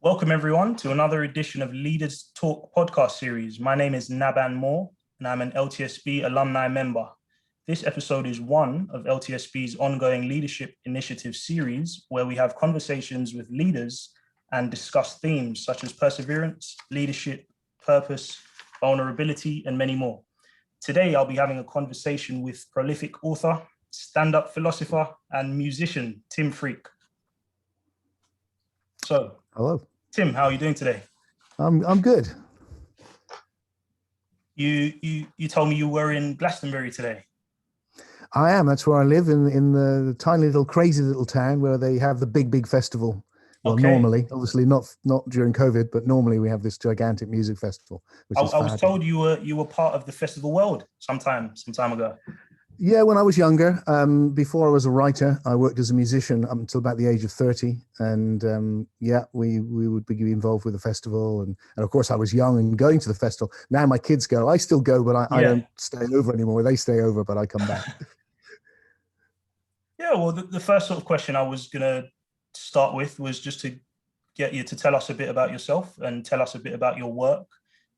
Welcome everyone to another edition of Leaders Talk podcast series. My name is Nabhan Moore and I'm an LTSB alumni member. This episode is one of LTSB's ongoing leadership initiative series where we have conversations with leaders and discuss themes such as perseverance, leadership, purpose, vulnerability, and many more. Today, I'll be having a conversation with prolific author, stand-up philosopher, and musician, Tim Freke. So, hello, Tim. How are you doing today? I'm good. You told me you were in Glastonbury today. I am. That's where I live in the tiny little crazy little town where they have the big festival. Well, Okay. Normally, obviously not during COVID, but normally we have this gigantic music festival. I was told you were part of the festival world some time ago. Yeah, when I was younger, before I was a writer, I worked as a musician up until about the age of 30. And we would be involved with the festival. And of course, I was young and going to the festival. Now my kids go. I still go, but I don't stay over anymore. They stay over, but I come back. Yeah, well, the first sort of question I was going to start with was just to get you to tell us a bit about yourself and tell us a bit about your work.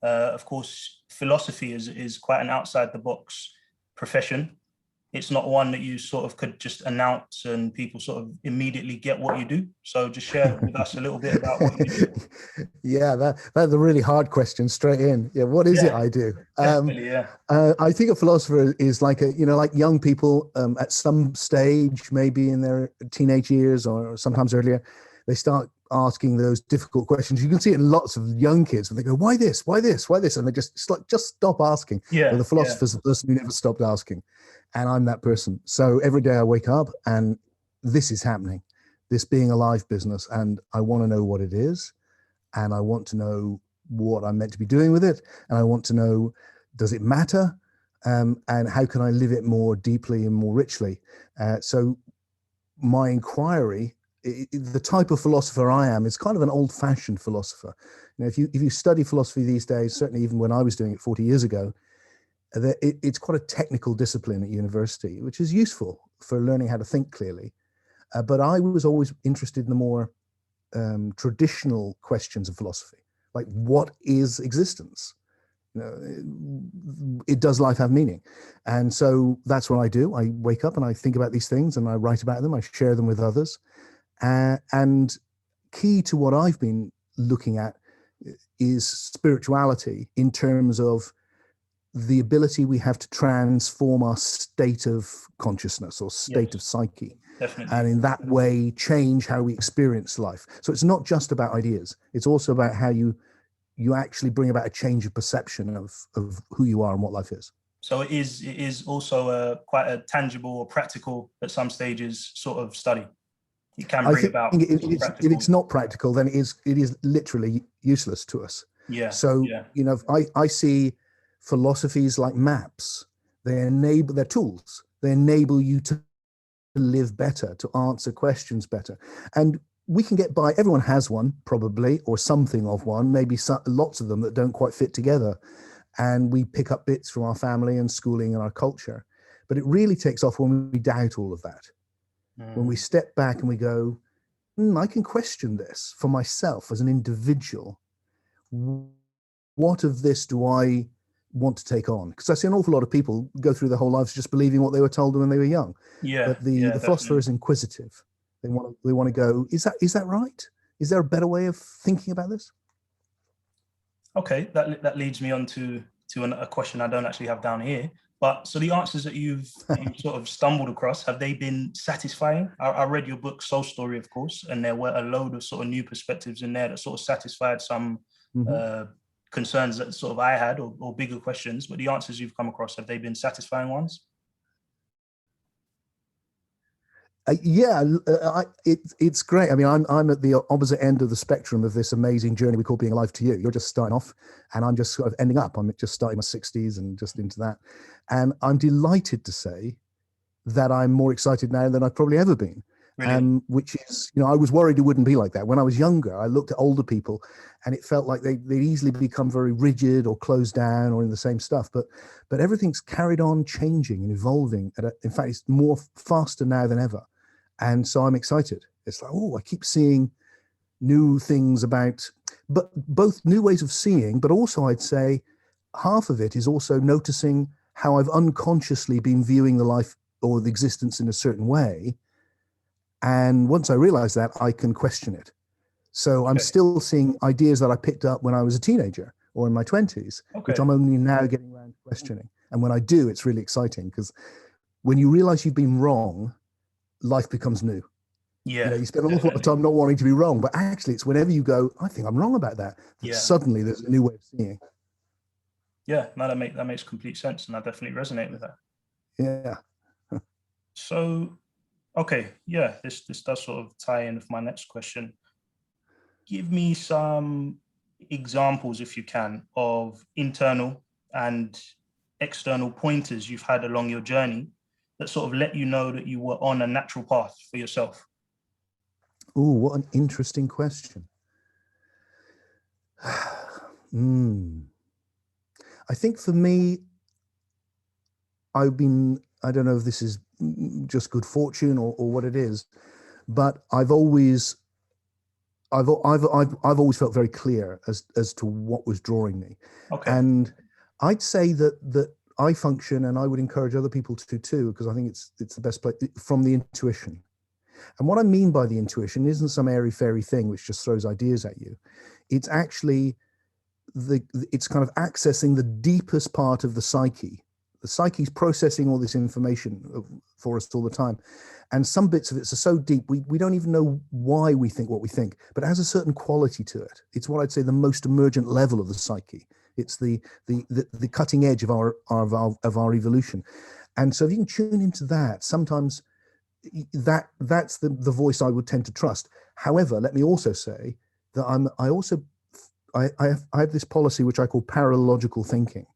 Of course, philosophy is quite an outside-the-box profession. It's not one that you sort of could just announce and people sort of immediately get what you do. So just share with us a little bit about what you do. Yeah, that's a really hard question straight in. Yeah, what is it I do? I think a philosopher is like young people at some stage, maybe in their teenage years or sometimes earlier, they start asking those difficult questions. You can see it in lots of young kids when they go, why this, why this, why this? And they just stop asking. Yeah. Well, the philosopher's the person who never stopped asking. And I'm that person. So every day I wake up and this is happening, this being a live business. And I want to know what it is. And I want to know what I'm meant to be doing with it. And I want to know, does it matter? And how can I live it more deeply and more richly? So my inquiry, the type of philosopher I am is kind of an old-fashioned philosopher. If you study philosophy these days, certainly even when I was doing it 40 years ago, it's quite a technical discipline at university, which is useful for learning how to think clearly. But I was always interested in the more traditional questions of philosophy, like what is existence? Does life have meaning? And so that's what I do. I wake up and I think about these things and I write about them. I share them with others. And key to what I've been looking at is spirituality in terms of the ability we have to transform our state of consciousness or state of psyche. Definitely. And in that way, change how we experience life. So it's not just about ideas. It's also about how you actually bring about a change of perception of who you are and what life is. So it is also quite a tangible or practical at some stages sort of study. You can bring about. If it's not practical, then it is literally useless to us. Yeah. So I see philosophies like maps. They're tools. They enable you to live better, to answer questions better. And we can get by. Everyone has one, probably, or something of one, maybe lots of them that don't quite fit together. And we pick up bits from our family and schooling and our culture. But it really takes off when we doubt all of that. When we step back and we go, I can question this for myself as an individual. What of this do I want to take on? Because I see an awful lot of people go through their whole lives just believing what they were told when they were young. Yeah. But the philosopher is inquisitive. They want to go, is that right? Is there a better way of thinking about this? Okay, that leads me on to a question I don't actually have down here. But so the answers that you've sort of stumbled across, have they been satisfying? I read your book, Soul Story, of course, and there were a load of sort of new perspectives in there that sort of satisfied some concerns that sort of I had or bigger questions. But the answers you've come across, have they been satisfying ones? It's great. I mean, I'm at the opposite end of the spectrum of this amazing journey we call being alive to you. You're just starting off, and I'm just sort of ending up. I'm just starting my 60s and just into that. And I'm delighted to say that I'm more excited now than I've probably ever been. Really? Which is, I was worried it wouldn't be like that. When I was younger, I looked at older people and it felt like they'd easily become very rigid or closed down or in the same stuff. But everything's carried on changing and evolving. In fact, it's more faster now than ever. And so I'm excited. It's like, I keep seeing, new things about, but both new ways of seeing, but also I'd say half of it is also noticing how I've unconsciously been viewing the life or the existence in a certain way. And once I realize that, I can question it. So I'm still seeing ideas that I picked up when I was a teenager or in my 20s, which I'm only now getting around to questioning. And when I do, it's really exciting, because when you realize you've been wrong, life becomes new. Yeah. You know, you spend an awful lot of time not wanting to be wrong, but actually it's whenever you go, I think I'm wrong about that, suddenly there's a new way of seeing. Yeah, no, that makes complete sense, and I definitely resonate with that. Yeah. So, okay, yeah, this does sort of tie in with my next question. Give me some examples, if you can, of internal and external pointers you've had along your journey that sort of let you know that you were on a natural path for yourself. Oh, what an interesting question. I think for me, I don't know if this is just good fortune or what it is, but I've always felt very clear as to what was drawing me. Okay. And I'd say that I function, and I would encourage other people to too, because I think it's the best place, from the intuition. And what I mean by the intuition isn't some airy-fairy thing which just throws ideas at you. It's actually it's kind of accessing the deepest part of the psyche. The psyche's processing all this information for us all the time. And some bits of it are so deep, we don't even know why we think what we think, but it has a certain quality to it. It's what I'd say the most emergent level of the psyche. It's the cutting edge of our evolution. And so if you can tune into that, sometimes that's the voice I would tend to trust. However, let me also say that I have this policy which I call paralogical thinking,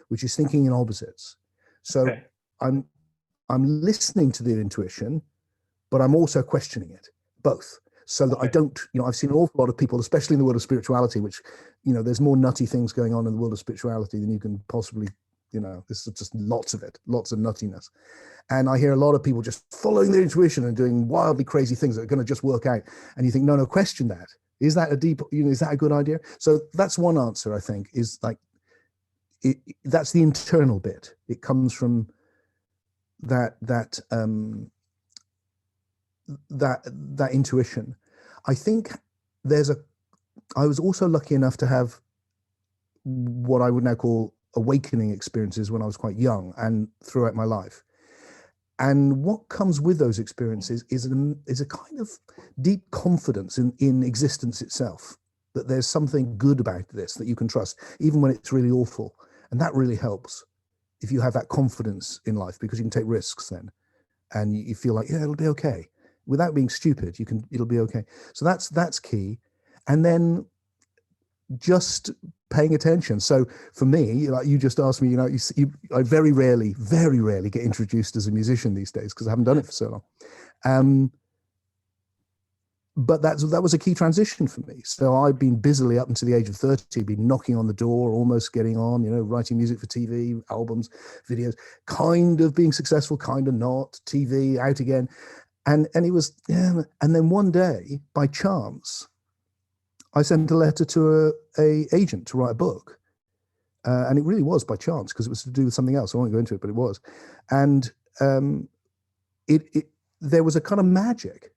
which is thinking in opposites. So I'm listening to the intuition, but I'm also questioning it, both, so that I don't, I've seen an awful lot of people, especially in the world of spirituality, which, there's more nutty things going on in the world of spirituality than you can possibly, this is just lots of it, lots of nuttiness. And I hear a lot of people just following their intuition and doing wildly crazy things that are going to just work out. And you think, no, question that. Is that is that a good idea? So that's one answer, I think, is like, that's the internal bit. It comes from that intuition. I think I was also lucky enough to have what I would now call awakening experiences when I was quite young and throughout my life. And what comes with those experiences is a kind of deep confidence in existence itself, that there's something good about this that you can trust, even when it's really awful. And that really helps if you have that confidence in life, because you can take risks then, and you feel like, yeah, it'll be okay. Without being stupid, it'll be okay. So that's key. And then just paying attention. So for me, like you just asked me, I very rarely get introduced as a musician these days because I haven't done it for so long. But that was a key transition for me. So I've been busily up until the age of 30, been knocking on the door, almost getting on, writing music for TV, albums, videos, kind of being successful, kind of not, TV, out again. And it was, and then one day, by chance, I sent a letter to a agent to write a book. And it really was by chance, because it was to do with something else. I won't go into it, but it was. And there was a kind of magic,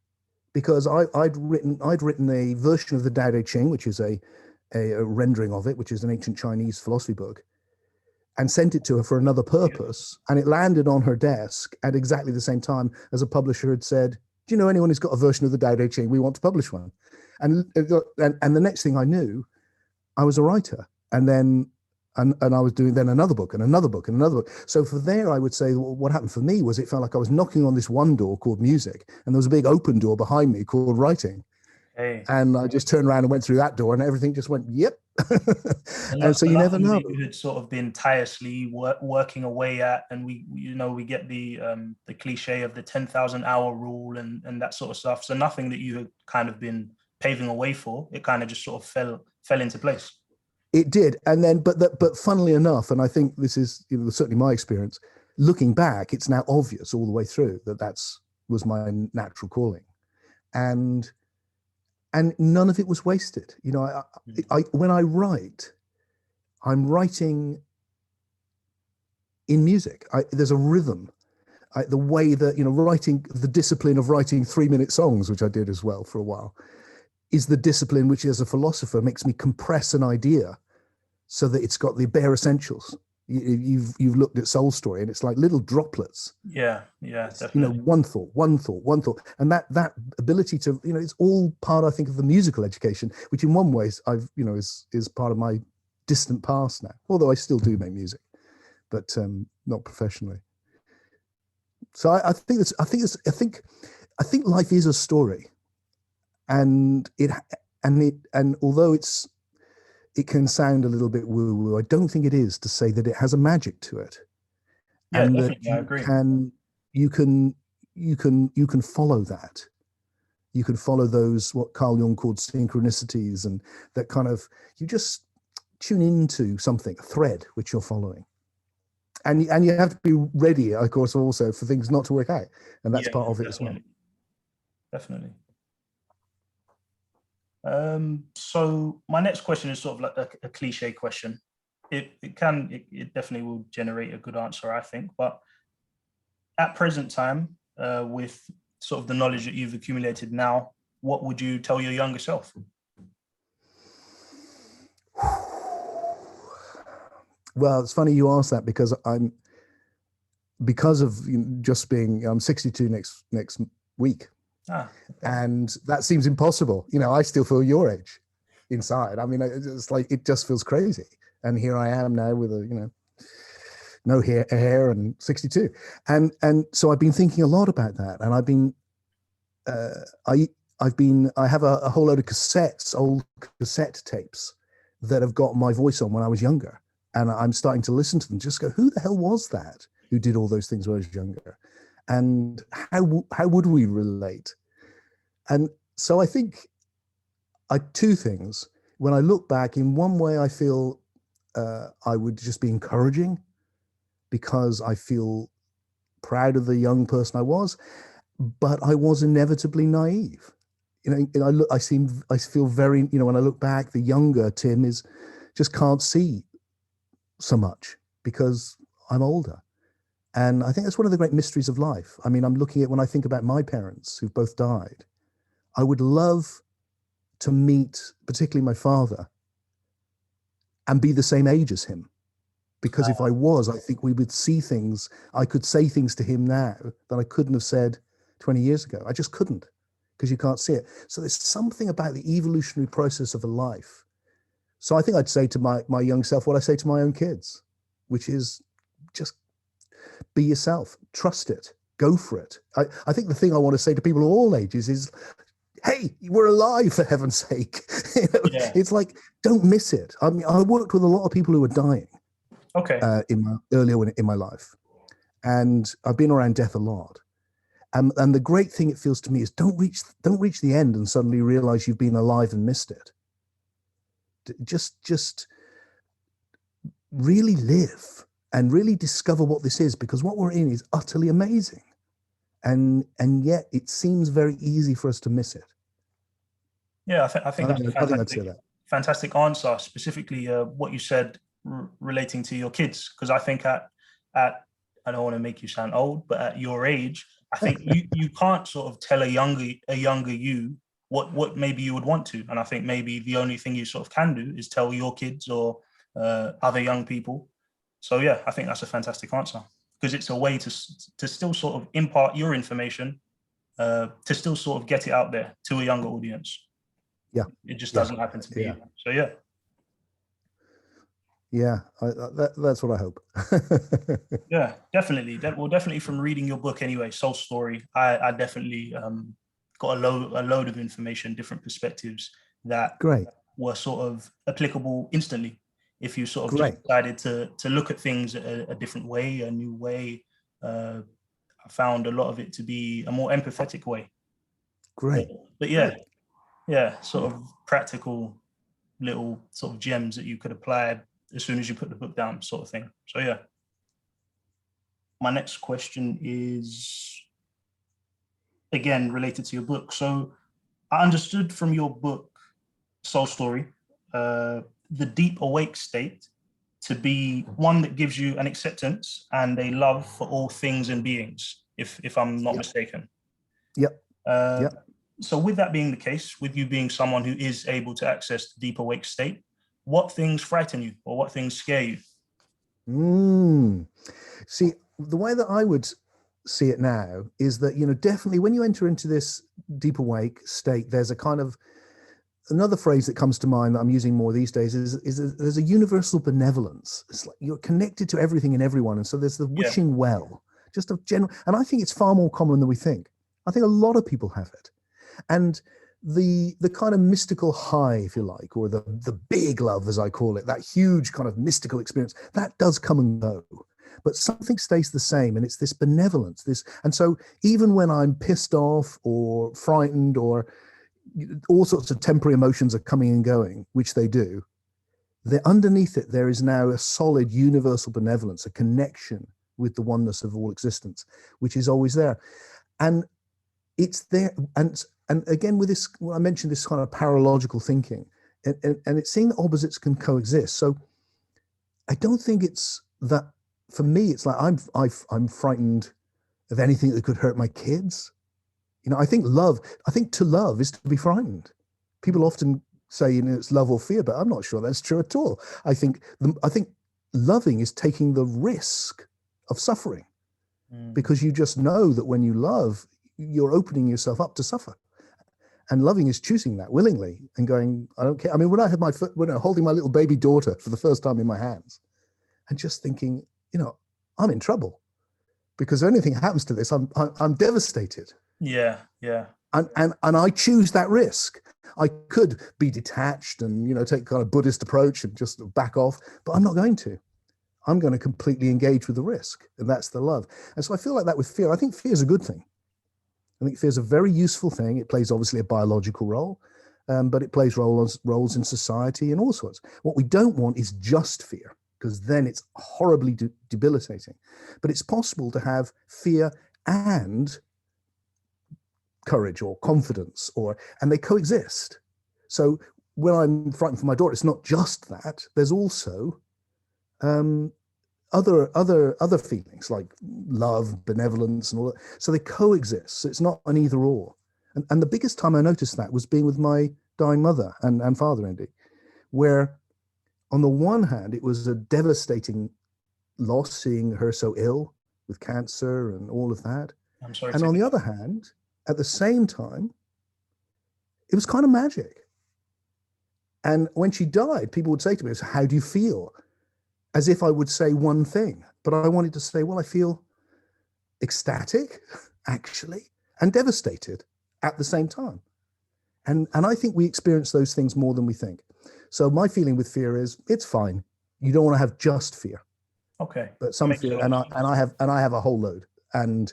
because I'd written a version of the Tao Te Ching, which is a rendering of it, which is an ancient Chinese philosophy book, and sent it to her for another purpose. And it landed on her desk at exactly the same time as a publisher had said, do you know anyone who's got a version of the Tao Te Ching? We want to publish one. And the next thing I knew, I was a writer. And then and I was doing then another book and another book and another book. So for there, I would say what happened for me was it felt like I was knocking on this one door called music, and there was a big open door behind me called writing. Hey. And I just turned around and went through that door, and everything just went, yep. And so you never know. You had sort of been tirelessly working away at, and we get the cliche of the 10,000 hour rule and that sort of stuff. So nothing that you had kind of been paving a way for, it kind of just sort of fell into place. It did. And then, but funnily enough, and I think this is certainly my experience, looking back, it's now obvious all the way through that was my natural calling. And and none of it was wasted. You know, when I write, I'm writing in music. There's a rhythm. The way that, you know, writing, the discipline of writing 3-minute songs, which I did as well for a while, is the discipline which, as a philosopher, makes me compress an idea so that it's got the bare essentials. You've looked at Soul Story, and it's like little droplets. Yeah, definitely. You know, one thought, and that ability to, you know, it's all part, I think, of the musical education, which in one way I've, you know, is part of my distant past now. Although I still do make music, but not professionally. So I think life is a story, and although it can sound a little bit woo-woo, I don't think it is to say that it has a magic to it. Yeah, And definitely, that I agree. you can follow that. You can follow those, what Carl Jung called synchronicities, and that kind of, you just tune into something, a thread which you're following. And you have to be ready, of course, also for things not to work out. And that's part of it as well. Definitely. So my next question is sort of like a cliche question. It definitely will generate a good answer, I think. But at present time, with sort of the knowledge that you've accumulated now, what would you tell your younger self? Well, it's funny you ask that, because I'm 62 next week. Okay. And that seems impossible. You know, I still feel your age inside. I mean, it's like, it just feels crazy. And here I am now with no hair and 62. And so I've been thinking a lot about that. And I've been, I have a whole load of old cassette tapes that have got my voice on when I was younger. And I'm starting to listen to them, just go, who the hell was that who did all those things when I was younger? And how would we relate? And so I think two things. When I look back, in one way, I feel I would just be encouraging, because I feel proud of the young person I was, but I was inevitably naive. You know, I feel very, you know, when I look back, the younger Tim just can't see so much because I'm older. And I think that's one of the great mysteries of life. I mean, I'm looking at, when I think about my parents who've both died, I would love to meet, particularly my father, and be the same age as him. Because if I was, I think we would see things, I could say things to him now that I couldn't have said 20 years ago. I just couldn't, because you can't see it. So there's something about the evolutionary process of a life. So I think I'd say to my young self what I say to my own kids, which is just be yourself, trust it, go for it. I think the thing I want to say to people of all ages is, hey, we're alive, for heaven's sake. Yeah. It's like, don't miss it. I mean, I worked with a lot of people who were dying. Okay. Earlier in my life, and I've been around death a lot. And the great thing it feels to me is, don't reach the end and suddenly realize you've been alive and missed it. Just really live and really discover what this is, because what we're in is utterly amazing, and yet it seems very easy for us to miss it. Yeah, I think that's a fantastic answer. Specifically, what you said relating to your kids, because I think at I don't want to make you sound old, but at your age, I think you can't sort of tell a younger you what maybe you would want to, and I think maybe the only thing you sort of can do is tell your kids or other young people. So yeah, I think that's a fantastic answer, because it's a way to still sort of impart your information, to still sort of get it out there to a younger audience. Yeah, it just doesn't happen to be. Yeah. So yeah. Yeah, that's what I hope. Yeah, definitely. Well, definitely from reading your book anyway, Soul Story, I definitely got a load of information, different perspectives that were sort of applicable instantly. If you sort of just decided to look at things a different way, a new way, I found a lot of it to be a more empathetic way. Great. But yeah, sort of practical little sort of gems that you could apply as soon as you put the book down, sort of thing. So yeah. My next question is, again, related to your book. So I understood from your book, Soul Story, the deep awake state to be one that gives you an acceptance and a love for all things and beings, if I'm not mistaken. Yep. Uh, Yep. So with that being the case, with you being someone who is able to access the deep awake state, what things frighten you or what things scare you? See, the way that I would see it now is that, definitely when you enter into this deep awake state, there's a kind of another phrase that comes to mind that I'm using more these days is there's a universal benevolence. It's like you're connected to everything and everyone. And so there's the wishing well, just a general, and I think it's far more common than we think. I think a lot of people have it. And the kind of mystical high, if you like, or the big love, as I call it, that huge kind of mystical experience, that does come and go. But something stays the same, and it's this benevolence, and so even when I'm pissed off or frightened or all sorts of temporary emotions are coming and going, which they do, underneath it, there is now a solid universal benevolence, a connection with the oneness of all existence, which is always there. And it's there. And again, with this, well, I mentioned this kind of paralogical thinking, and it's seeing that opposites can coexist. So I don't think it's that, for me, it's like I'm frightened of anything that could hurt my kids. I think to love is to be frightened. People often say, it's love or fear, but I'm not sure that's true at all. I think loving is taking the risk of suffering, because you just know that when you love, you're opening yourself up to suffer. And loving is choosing that willingly and going, I don't care. I mean, when I'm holding my little baby daughter for the first time in my hands and just thinking, I'm in trouble, because if anything happens to this, I'm devastated. Yeah. And I choose that risk. I could be detached and, take kind of Buddhist approach and just back off, but I'm not going to. I'm going to completely engage with the risk. And that's the love. And so I feel like that with fear. I think fear is a good thing. I think fear is a very useful thing. It plays obviously a biological role, but it plays roles in society and all sorts. What we don't want is just fear, because then it's horribly debilitating. But it's possible to have fear and courage or confidence, and they coexist. So when I'm frightened for my daughter, it's not just that. There's also other feelings like love, benevolence, and all that. So they coexist. So it's not an either or. And the biggest time I noticed that was being with my dying mother and father, Andy, where on the one hand, it was a devastating loss, seeing her so ill with cancer and all of that. I'm sorry. And on the other hand, at the same time, it was kind of magic. And when she died, people would say to me, how do you feel? As if I would say one thing. But I wanted to say, well, I feel ecstatic, actually, and devastated at the same time. And I think we experience those things more than we think. So my feeling with fear is, it's fine. You don't want to have just fear. Okay. But some fear, and I have a whole load. And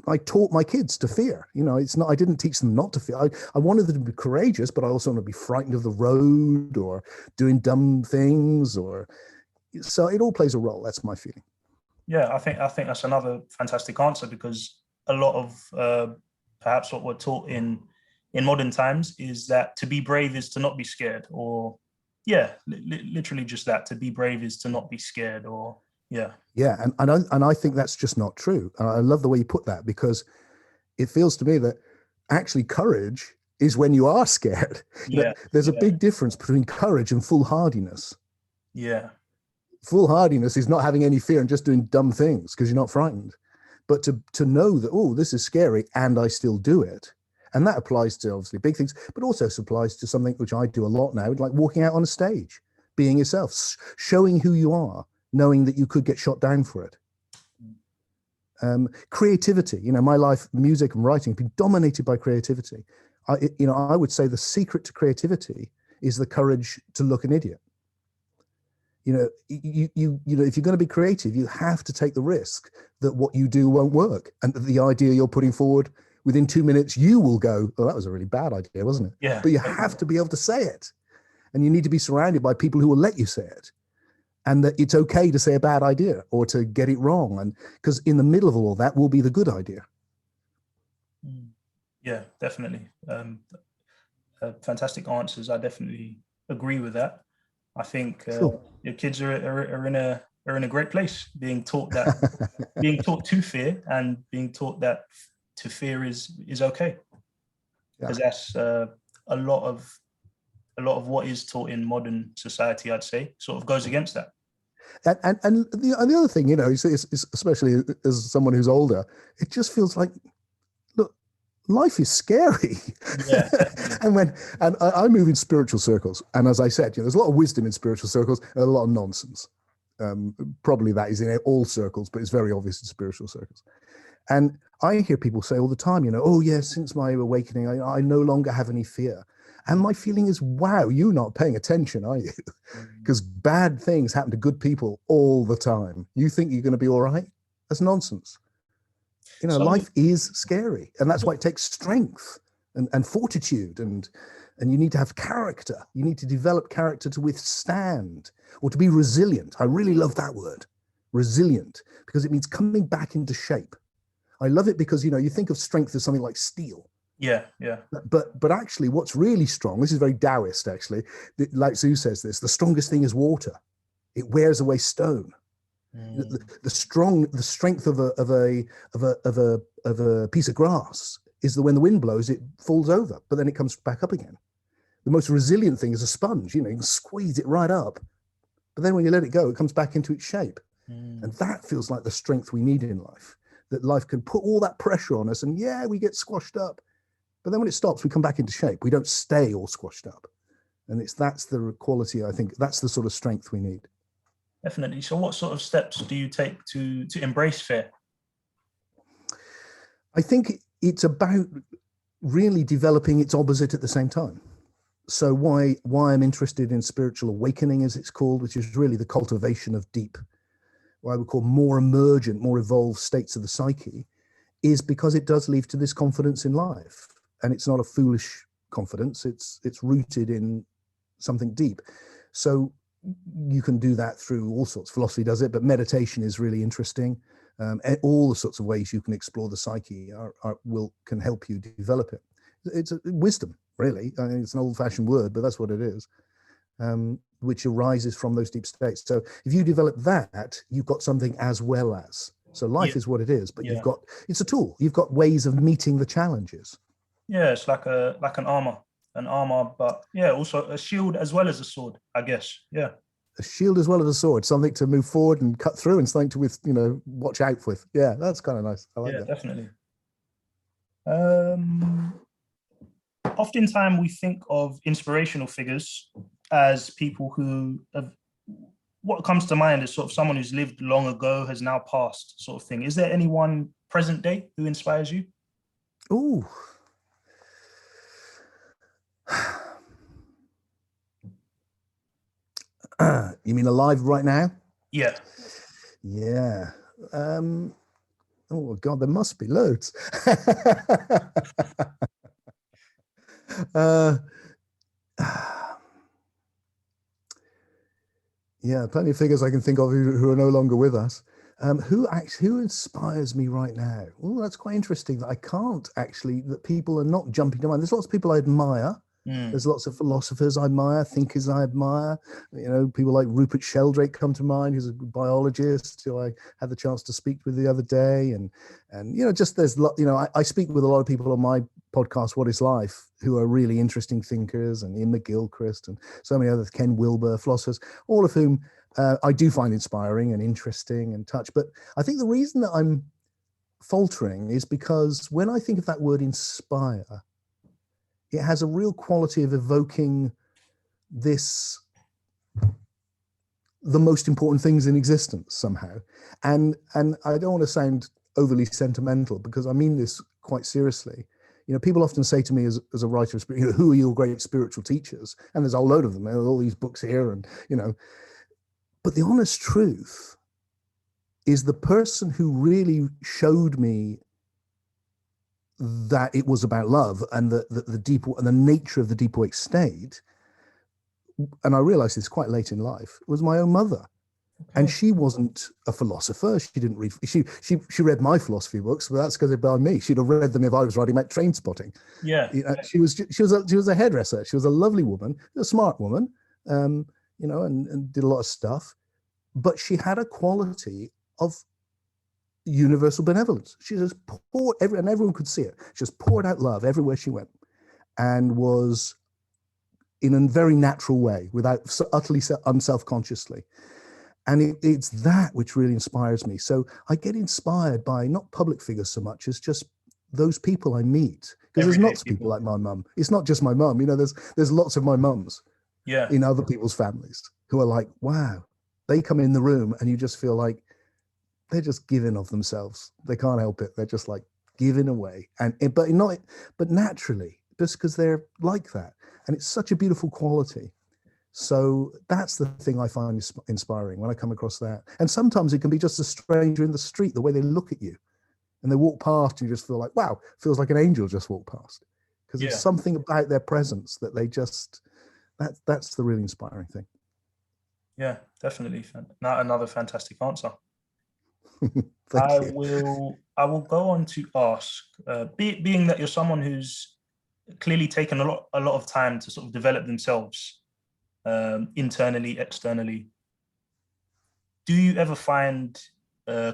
I taught my kids to fear. It's not, I didn't teach them not to fear. I wanted them to be courageous, but I also want to be frightened of the road or doing dumb things, so it all plays a role. That's my feeling. Yeah, I think that's another fantastic answer, because a lot of perhaps what we're taught in modern times is that to be brave is to not be scared, or literally just that. To be brave is to not be scared, or and I think that's just not true. I love the way you put that, because it feels to me that actually courage is when you are scared. There's a big difference between courage and foolhardiness. Foolhardiness is not having any fear and just doing dumb things because you're not frightened. But to know that, oh, this is scary and I still do it. And that applies to obviously big things, but also applies to something which I do a lot now, like walking out on a stage, being yourself, showing who you are, knowing that you could get shot down for it. Creativity, my life, music and writing, have been dominated by creativity. I would say the secret to creativity is the courage to look an idiot. If you're going to be creative, you have to take the risk that what you do won't work, and that the idea you're putting forward, within 2 minutes, you will go, oh, that was a really bad idea, wasn't it? Yeah. But you have to be able to say it, and you need to be surrounded by people who will let you say it, and that it's okay to say a bad idea or to get it wrong, and because in the middle of all that will be the good idea. Yeah, definitely. Fantastic answers. I definitely agree with that. I think Sure. your kids are in a great place, being taught to fear and being taught that to fear is okay, Yeah. because that's a lot of what is taught in modern society, I'd say, sort of goes against that. And the other thing, is especially as someone who's older, it just feels like, look, life is scary. Yeah, definitely. I move in spiritual circles, and as I said, there's a lot of wisdom in spiritual circles and a lot of nonsense. Probably that is in all circles, but it's very obvious in spiritual circles. And I hear people say all the time, oh yeah, since my awakening, I no longer have any fear. And my feeling is, wow, you're not paying attention, are you? Because bad things happen to good people all the time. You think you're going to be all right? That's nonsense. So Life is scary, and that's why it takes strength and fortitude, and you need to have character. You need to develop character to withstand, or to be resilient. I really love that word, resilient, because it means coming back into shape. I love it because you think of strength as something like steel. yeah, yeah. But actually, what's really strong, this is very Taoist actually, Lao Tzu says this, the strongest thing is water. It wears away stone. The strength of a piece of grass is that when the wind blows, it falls over, but then it comes back up again. The most resilient thing is a sponge. You can squeeze it right up, but then when you let it go, it comes back into its shape. And that feels like the strength we need in life, that life can put all that pressure on us, and yeah, we get squashed up, but then when it stops, we come back into shape. We don't stay all squashed up. And that's the quality, I think, that's the sort of strength we need. Definitely. So what sort of steps do you take to embrace fear? I think it's about really developing its opposite at the same time. So why I'm interested in spiritual awakening, as it's called, which is really the cultivation of deep, what I would call more emergent, more evolved states of the psyche, is because it does lead to this confidence in life. And it's not a foolish confidence. It's rooted in something deep. So you can do that through all sorts. Philosophy does it, but meditation is really interesting. All the sorts of ways you can explore the psyche can help you develop it. It's wisdom, really. I mean, it's an old-fashioned word, but that's what it is, which arises from those deep states. So if you develop that, you've got something as well as. So life is what it is, but it's a tool. You've got ways of meeting the challenges. Yeah, it's like an armor, but yeah, also a shield as well as a sword, I guess. Yeah. A shield as well as a sword, something to move forward and cut through, and something to watch out with. Yeah, that's kind of nice. I like that. Definitely. Oftentimes we think of inspirational figures as people who have, what comes to mind is sort of someone who's lived long ago, has now passed, sort of thing. Is there anyone present day who inspires you? Ooh. You mean alive right now? Yeah. Yeah. Oh God, there must be loads. Yeah, plenty of figures I can think of who are no longer with us. Who inspires me right now? Oh, that's quite interesting. That I can't actually. That people are not jumping to mind. There's lots of people I admire. There's lots of philosophers I admire, thinkers I admire. People like Rupert Sheldrake come to mind, who's a biologist who I had the chance to speak with the other day. And just there's I speak with a lot of people on my podcast, What is Life, who are really interesting thinkers, and Ian McGilchrist and so many others, Ken Wilber, philosophers, all of whom I do find inspiring and interesting and touch. But I think the reason that I'm faltering is because when I think of that word inspire, it has a real quality of evoking the most important things in existence somehow. And I don't want to sound overly sentimental, because I mean this quite seriously. People often say to me as a writer, who are your great spiritual teachers? And there's a load of them. There are all these books here, and but the honest truth is the person who really showed me that it was about love and the deep and the nature of the deep awake state, and I realized this quite late in life, was my own mother. And Okay. she wasn't a philosopher. She didn't read. She read my philosophy books, but that's because they're by me. She'd have read them if I was writing about train spotting. Yeah. You know, she was a hairdresser. She was a lovely woman, a smart woman, and did a lot of stuff. But she had a quality of universal benevolence. She just poured and everyone could see it. She just poured out love everywhere she went, and was in a very natural way, without utterly unself-consciously. And it's that which really inspires me. So I get inspired by not public figures so much as just those people I meet, because there's Everyday lots of people people. like my mum. It's not just my mum. There's lots of my mums Yeah. in other people's families who are like, wow. They come in the room and you just feel like they're just giving of themselves. They can't help it. They're just like giving away, but naturally, just because they're like that. And it's such a beautiful quality. So that's the thing I find inspiring when I come across that. And sometimes it can be just a stranger in the street, the way they look at you and they walk past, and you just feel like, wow, feels like an angel just walked past. Because there's Yeah. something about their presence that that's the really inspiring thing. Yeah, definitely. Not another fantastic answer. Thank you. I will go on to ask, being that you're someone who's clearly taken a lot of time to sort of develop themselves, internally, externally. Do you ever find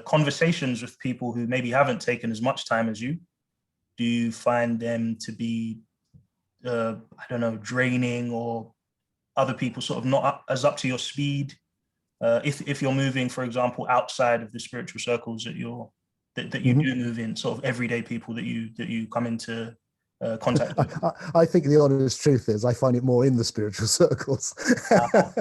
conversations with people who maybe haven't taken as much time as you? Do you find them to be, I don't know, draining, or other people sort of not as up to your speed? If you're moving, for example, outside of the spiritual circles that you Mhm. do move in, sort of everyday people that you come into contact with. I think the honest truth is I find it more in the spiritual circles. Uh,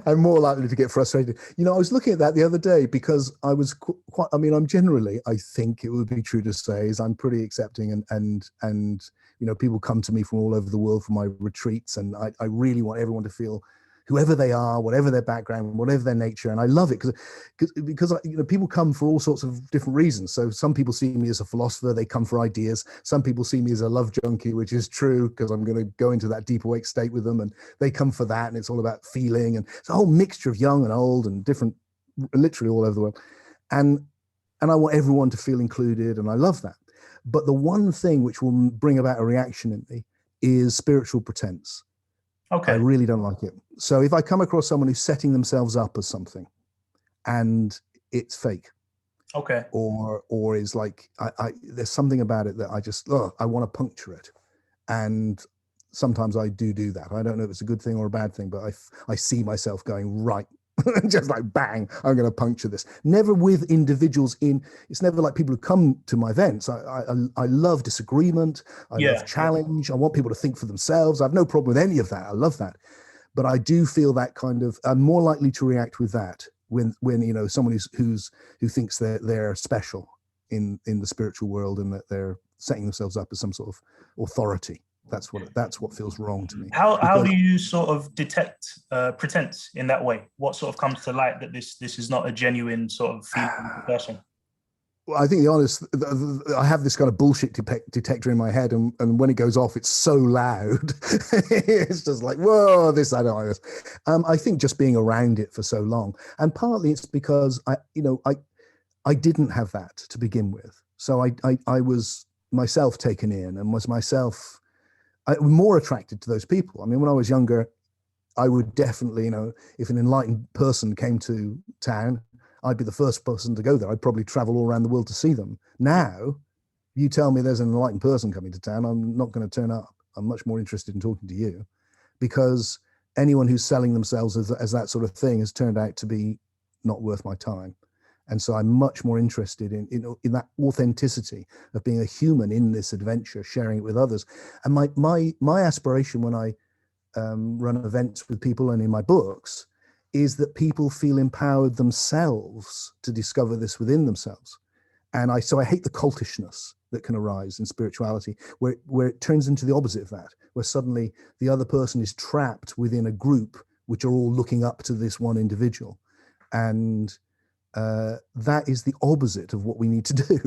I'm more likely to get frustrated. I was looking at that the other day because I was quite, I'm generally, I think it would be true to say, is I'm pretty accepting, and people come to me from all over the world for my retreats, and I really want everyone to feel, whoever they are, whatever their background, whatever their nature. And I love it because people come for all sorts of different reasons. So some people see me as a philosopher, they come for ideas. Some people see me as a love junkie, which is true, because I'm going to go into that deep awake state with them, and they come for that. And it's all about feeling, and it's a whole mixture of young and old and different, literally all over the world. And I want everyone to feel included, and I love that. But the one thing which will bring about a reaction in me is spiritual pretense. I okay. really don't like it. So if I come across someone who's setting themselves up as something and it's fake, Okay. or is like, there's something about it that I want to puncture it. And sometimes I do that. I don't know if it's a good thing or a bad thing, but I see myself going, right, just like bang, I'm going to puncture this. Never with individuals it's never like people who come to my events. I love disagreement. I love Yeah. challenge. I want people to think for themselves. I have no problem with any of that. I love that. But I do feel that kind of, I'm more likely to react with that when someone who thinks that they're special in the spiritual world, and that they're setting themselves up as some sort of authority. That's what feels wrong to me. How Because do you sort of detect pretense in that way? What sort of comes to light that this is not a genuine sort of feeling of the person? I think I have this kind of bullshit detector in my head, and when it goes off, it's so loud. It's just like, whoa, I don't like this. I think just being around it for so long, and partly it's because I didn't have that to begin with. So I was myself taken in, and was myself more attracted to those people. I mean, when I was younger, I would definitely, if an enlightened person came to town, I'd be the first person to go there. I'd probably travel all around the world to see them. Now, you tell me there's an enlightened person coming to town, I'm not going to turn up. I'm much more interested in talking to you, because anyone who's selling themselves as that sort of thing has turned out to be not worth my time. And so I'm much more interested in that authenticity of being a human in this adventure, sharing it with others. And my aspiration when I run events with people and in my books is that people feel empowered themselves to discover this within themselves. And I hate the cultishness that can arise in spirituality, where it turns into the opposite of that, where suddenly the other person is trapped within a group which are all looking up to this one individual. And that is the opposite of what we need to do.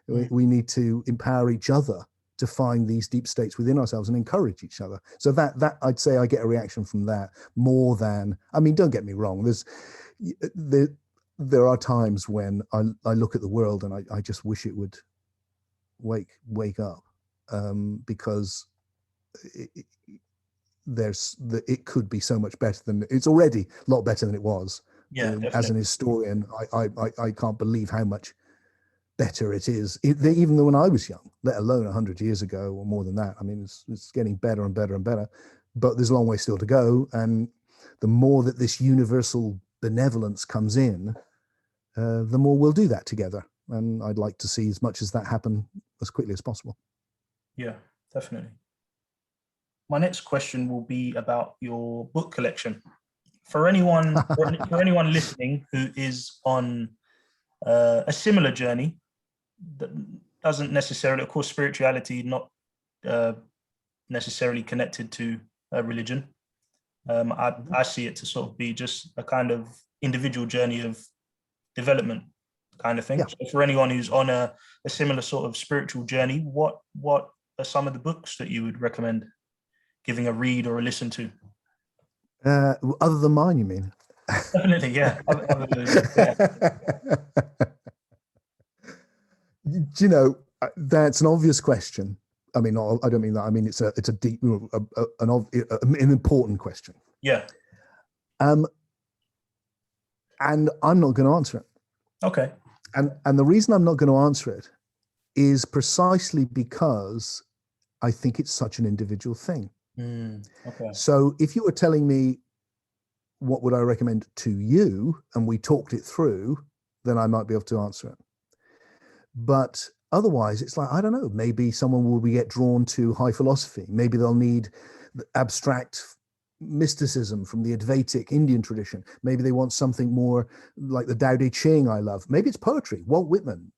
We need to empower each other to find these deep states within ourselves and encourage each other. So that I'd say I get a reaction from that more than, I mean, don't get me wrong. There are times when I look at the world and I just wish it would wake up, because it could be so much better than it's already a lot better than it was. Yeah, as an historian, I can't believe how much better it is, even though when I was young, let alone 100 years ago or more than that. I mean, it's getting better and better and better, but there's a long way still to go. And the more that this universal benevolence comes in, the more we'll do that together. And I'd like to see as much as that happen as quickly as possible. Yeah, definitely. My next question will be about your book collection. For anyone listening who is on a similar journey, that doesn't necessarily, of course, spirituality not necessarily connected to religion. I see it to sort of be just a kind of individual journey of development kind of thing. Yeah. So for anyone who's on a similar sort of spiritual journey, what are some of the books that you would recommend giving a read or a listen to? Other than mine, you mean? Definitely, yeah. You know, that's an obvious question. I mean, I don't mean that. I mean, it's a deep, an important question. Yeah. And I'm not going to answer it. Okay. And the reason I'm not going to answer it is precisely because I think it's such an individual thing. Okay. So if you were telling me what would I recommend to you, and we talked it through, then I might be able to answer it. But otherwise, it's like, I don't know, maybe someone will get drawn to high philosophy. Maybe they'll need abstract mysticism from the Advaitic Indian tradition. Maybe they want something more like the Tao Te Ching I love. Maybe it's poetry, Walt Whitman,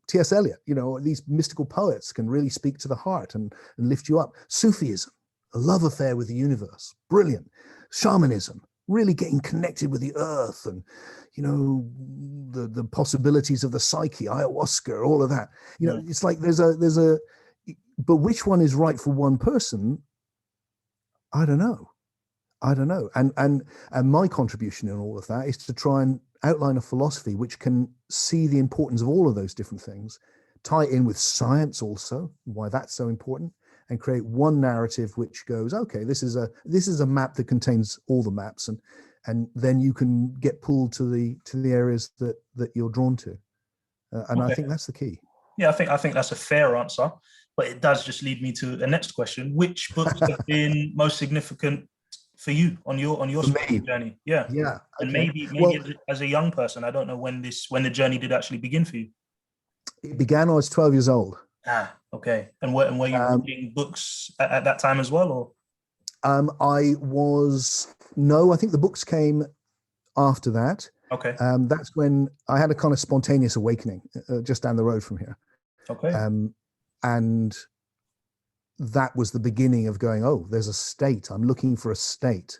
T.S. Eliot. You know, these mystical poets can really speak to the heart and lift you up. Sufism, a love affair with the universe, brilliant. Shamanism, really getting connected with the earth and, you know, the possibilities of the psyche, ayahuasca, all of that. You know, it's like there's a, but which one is right for one person? I don't know. And my contribution in all of that is to try and outline a philosophy which can see the importance of all of those different things, tie it in with science also, why that's so important, and create one narrative which goes, okay, this is a map that contains all the maps, and then you can get pulled to the areas that you're drawn to, and okay. I think that's the key. Yeah, I think that's a fair answer, but it does just lead me to the next question: which books have been most significant for you on your spiritual journey? Yeah, okay. And maybe well, as a young person, I don't know when the journey did actually begin for you. It began when I was 12 years old. Ah, okay. And were you reading books at that time as well, or? I think the books came after that. Okay. That's when I had a kind of spontaneous awakening just down the road from here. Okay. And that was the beginning of going, oh, there's a state. I'm looking for a state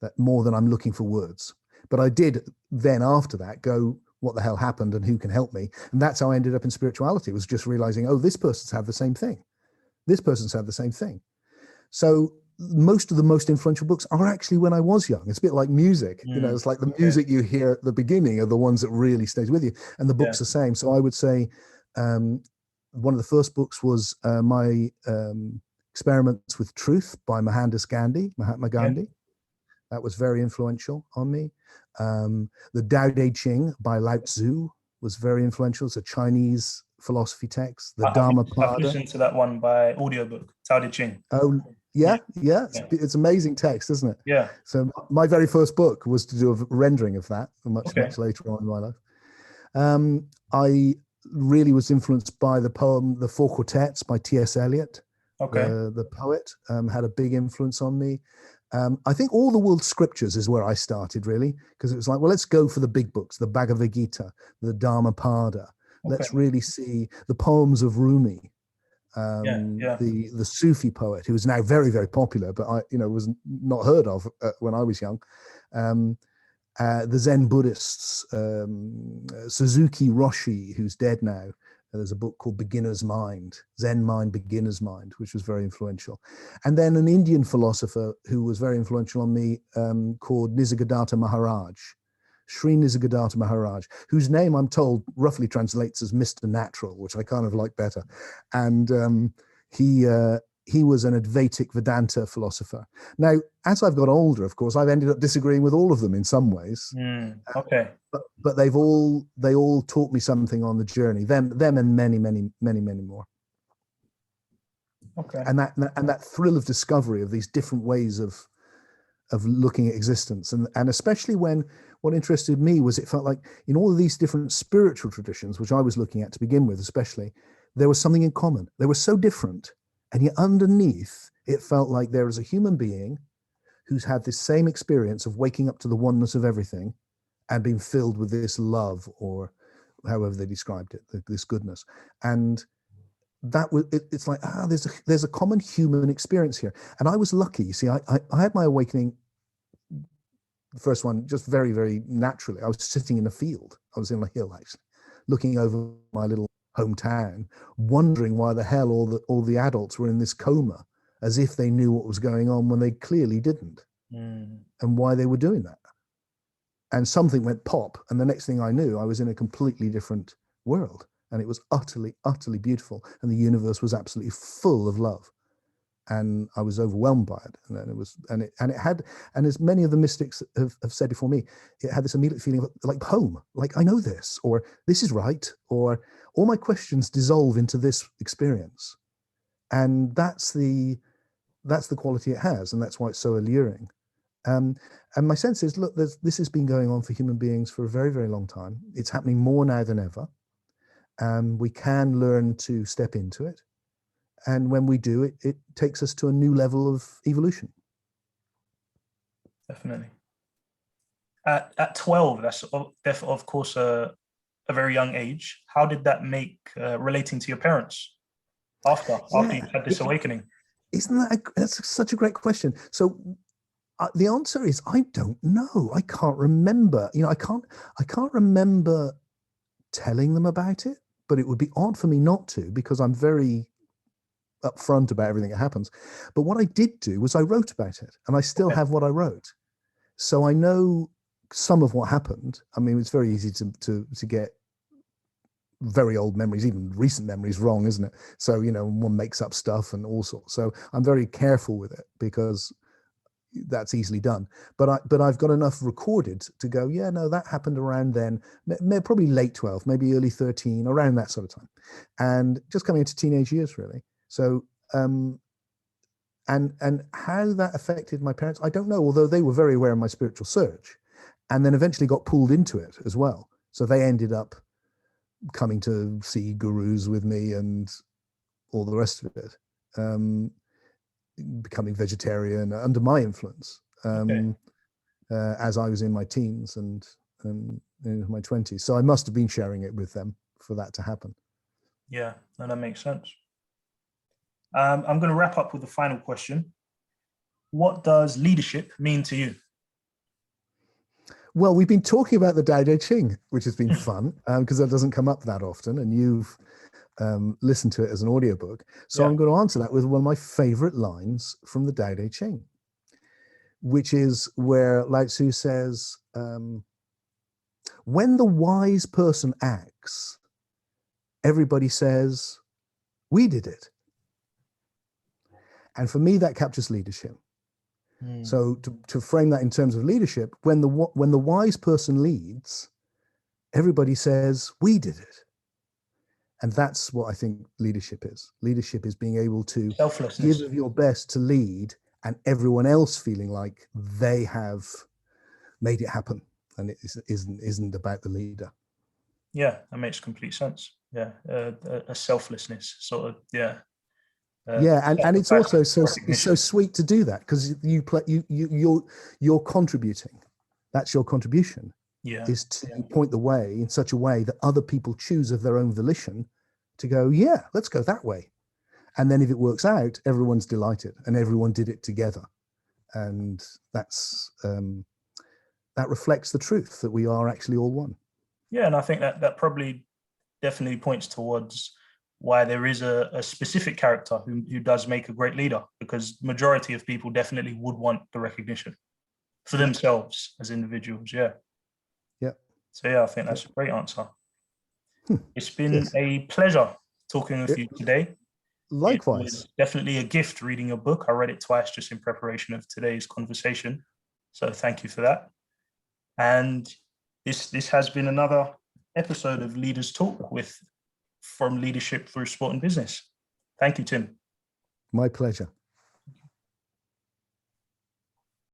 that more than I'm looking for words. But I did then after that go, what the hell happened and who can help me? And that's how I ended up in spirituality, was just realizing, oh, this person's had the same thing. This person's had the same thing. So most of the most influential books are actually when I was young. It's a bit like music. You know, it's like the music you hear at the beginning are the ones that really stays with you. And the book's the same. So I would say one of the first books was my Experiments with Truth by Mahatma Gandhi. That was very influential on me. The Tao Te Ching by Lao Tzu was very influential. It's a Chinese philosophy text. The Dhammapada. I've listened to that one by audiobook, Tao Te Ching. Oh, yeah. It's amazing text, isn't it? Yeah. So my very first book was to do a rendering of that much later on in my life. I really was influenced by the poem The Four Quartets by T.S. Eliot. Okay. The poet had a big influence on me. I think all the world scriptures is where I started, really, because it was like, well, let's go for the big books, the Bhagavad Gita, the Dhammapada. Let's really see the poems of Rumi, the Sufi poet, who is now very, very popular, but was not heard of when I was young. The Zen Buddhists, Suzuki Roshi, who's dead now, There's a book called Beginner's Mind, Zen Mind, Beginner's Mind, which was very influential. And then an Indian philosopher who was very influential on me called Nisargadatta Maharaj, Sri Nisargadatta Maharaj, whose name I'm told roughly translates as Mr. Natural, which I kind of like better. And he was an Advaitic Vedanta philosopher. Now, as I've got older, of course, I've ended up disagreeing with all of them in some ways. Okay. But they all taught me something on the journey. Them and many more. Okay. And that thrill of discovery of these different ways of looking at existence, and especially when what interested me was it felt like in all of these different spiritual traditions, which I was looking at to begin with, especially, there was something in common. They were so different, and yet underneath it felt like there is a human being who's had this same experience of waking up to the oneness of everything and being filled with this love, or however they described it, this goodness. And that was it's like, there's a common human experience here. And I was lucky. You see, I had my awakening, the first one, just very, very naturally. I was sitting in a field. I was in a hill, actually, looking over my little hometown, wondering why the hell all the adults were in this coma, as if they knew what was going on when they clearly didn't, and why they were doing that. And something went pop, and the next thing I knew, I was in a completely different world, and it was utterly, utterly beautiful, and the universe was absolutely full of love, and I was overwhelmed by it. And then it was, and it had, and as many of the mystics have said before me, it had this immediate feeling of like home, like I know this, or this is right, or all my questions dissolve into this experience, and that's the quality it has, and that's why it's so alluring. And my sense is, look, this has been going on for human beings for a very, very long time. It's happening more now than ever. We can learn to step into it. And when we do, it takes us to a new level of evolution. Definitely. At 12, that's of course a very young age. How did that make relating to your parents after you had this awakening? That's such a great question. So the answer is, I don't know. I can't remember. I can't remember telling them about it, but it would be odd for me not to, because I'm very upfront about everything that happens. But what I did do was I wrote about it, and I still have what I wrote. So I know some of what happened. I mean, it's very easy to get very old memories, even recent memories, wrong, isn't it? So, one makes up stuff and all sorts. So I'm very careful with it, because that's easily done. But I've got enough recorded to go, yeah, no, that happened around then, probably late 12, maybe early 13, around that sort of time, and just coming into teenage years, really. So and how that affected my parents, I don't know, although they were very aware of my spiritual search, and then eventually got pulled into it as well. So they ended up coming to see gurus with me and all the rest of it, becoming vegetarian under my influence, as I was in my teens and in my 20s. So I must have been sharing it with them for that to happen. Yeah, no, that makes sense. I'm going to wrap up with the final question. What does leadership mean to you? Well, we've been talking about the Tao Te Ching, which has been fun, because that doesn't come up that often, and you've listened to it as an audiobook. So I'm going to answer that with one of my favorite lines from the Tao Te Ching, which is where Lao Tzu says, when the wise person acts, everybody says, we did it. And for me, that captures leadership. So to frame that in terms of leadership, when the wise person leads, everybody says, we did it. And that's what I think leadership is. Leadership is being able to give of your best to lead, and everyone else feeling like they have made it happen, and it isn't about the leader. Yeah, that makes complete sense. Yeah, a selflessness sort of. Yeah. And it's also so sweet to do that, because you're contributing. That's your contribution. Is to point the way in such a way that other people choose of their own volition to go, yeah, let's go that way. And then if it works out, everyone's delighted, and everyone did it together. And that's that reflects the truth that we are actually all one. Yeah, and I think that probably definitely points towards why there is a specific character who does make a great leader, because majority of people definitely would want the recognition for themselves as individuals. Yeah. Yeah. So yeah, I think that's a great answer. It's been Yes. a pleasure talking with you today. Likewise. It was definitely a gift reading your book. I read it twice just in preparation of today's conversation. So thank you for that. And this has been another episode of Leaders Talk from Leadership Through Sport and Business. Thank you, Tim. My pleasure.